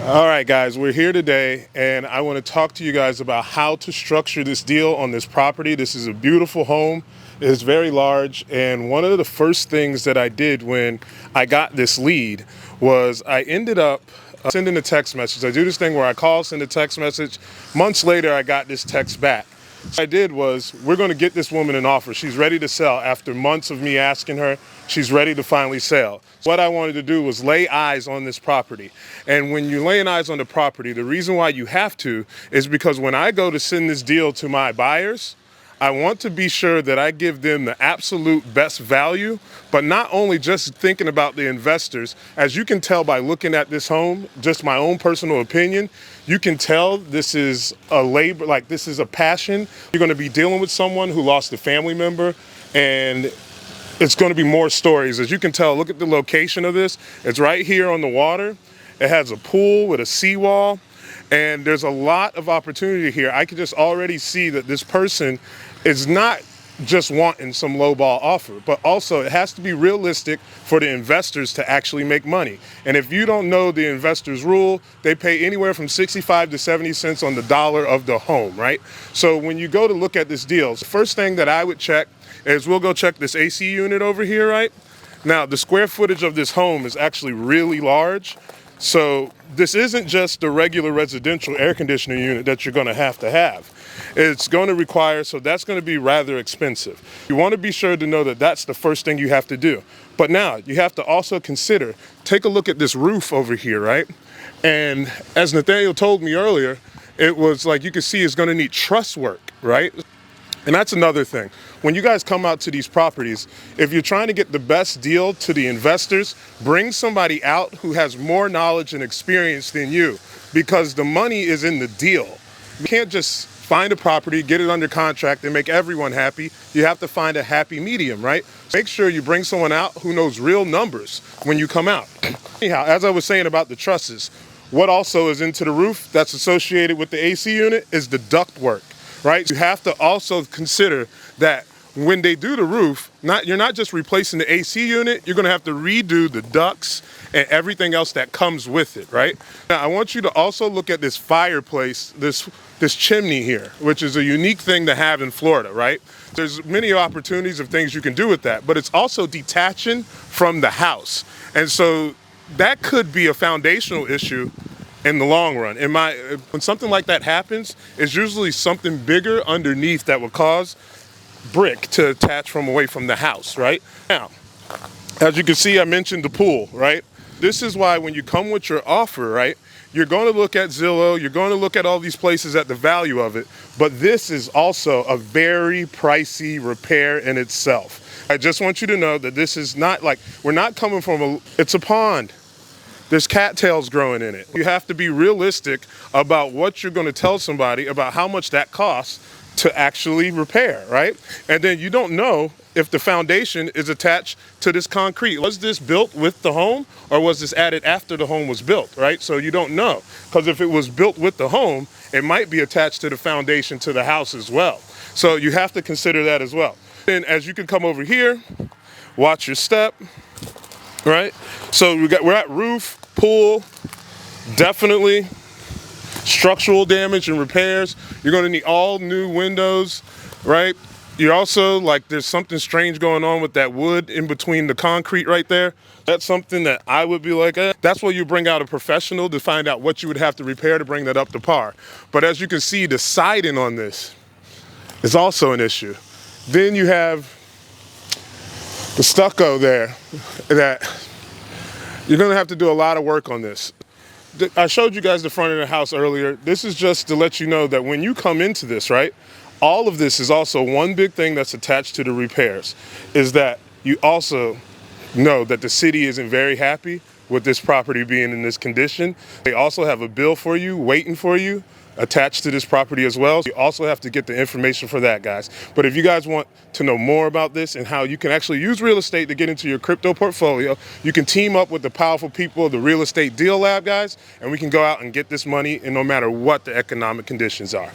All right, guys, we're here today, and I want to talk to you guys about how to structure this deal on this property. This is a beautiful home. It is very large, and one of the first things that I did when I got this lead was I ended up sending a text message. I do this thing where I call, send a text message. Months later, I got this text back. What I did was, we're going to get this woman an offer. She's ready to sell. After months of me asking her, she's ready to finally sell. What I wanted to do was lay eyes on this property. And when you're laying eyes on the property, the reason why you have to is because when I go to send this deal to my buyers, I want to be sure that I give them the absolute best value, but not only just thinking about the investors. As you can tell by looking at this home, just my own personal opinion, you can tell this is a labor, like this is a passion. You're going to be dealing with someone who lost a family member, and it's going to be more stories. As you can tell, look at the location of this. It's right here on the water. It has a pool with a seawall, and there's a lot of opportunity here. I can just already see that this person is not just wanting some lowball offer, but also it has to be realistic for the investors to actually make money. And if you don't know the investors' rule, they pay anywhere from 65 to 70 cents on the dollar of the home, right? So when you go to look at this deal, the first thing that I would check is we'll go check this AC unit over here, right? Now, the square footage of this home is actually really large. So this isn't just the regular residential air conditioning unit that you're going to have. It's going to require, so that's going to be rather expensive. You want to be sure to know that that's the first thing you have to do. But now you have to also consider, take a look at this roof over here, right? And as Nathaniel told me earlier, it was like you can see it's going to need truss work, right? And that's another thing. When you guys come out to these properties, if you're trying to get the best deal to the investors, bring somebody out who has more knowledge and experience than you, because the money is in the deal. You can't just find a property, get it under contract, and make everyone happy. You have to find a happy medium, right? Make sure you bring someone out who knows real numbers when you come out. Anyhow, as I was saying about the trusses, what also is into the roof that's associated with the AC unit is the duct work. Right? You have to also consider that when they do the roof, you're not just replacing the AC unit, you're going to have to redo the ducts and everything else that comes with it, right? Now, I want you to also look at this fireplace, this chimney here, which is a unique thing to have in Florida, right? There's many opportunities of things you can do with that, but it's also detaching from the house. And so that could be a foundational issue in the long run. When something like that happens, it's usually something bigger underneath that will cause brick to attach from away from the house, right? Now, as you can see, I mentioned the pool, right? This is why when you come with your offer, right, you're going to look at Zillow, you're going to look at all these places at the value of it, but this is also a very pricey repair in itself. I just want you to know that this is not like, we're not coming from it's a pond. There's cattails growing in it. You have to be realistic about what you're going to tell somebody about how much that costs to actually repair, right? And then you don't know if the foundation is attached to this concrete. Was this built with the home, or was this added after the home was built, right? So you don't know, because if it was built with the home, it might be attached to the foundation to the house as well. So you have to consider that as well. And as you can come over here, watch your step, right? So we're at roof, pool, definitely structural damage and repairs. You're going to need all new windows, right? You're also like, there's something strange going on with that wood in between the concrete right there. That's something that I would be like, that's where you bring out a professional to find out what you would have to repair to bring that up to par. But as you can see, the siding on this is also an issue. Then you have the stucco there that you're going to have to do a lot of work on this. I showed you guys the front of the house earlier. This is just to let you know that when you come into this, right, all of this is also one big thing that's attached to the repairs, is that you also know that the city isn't very happy with this property being in this condition. They also have a bill for you, waiting for you, attached to this property as well. You also have to get the information for that, guys. But if you guys want to know more about this and how you can actually use real estate to get into your crypto portfolio, you can team up with the powerful people of the Real Estate Deal Lab, guys, and we can go out and get this money, and no matter what the economic conditions are.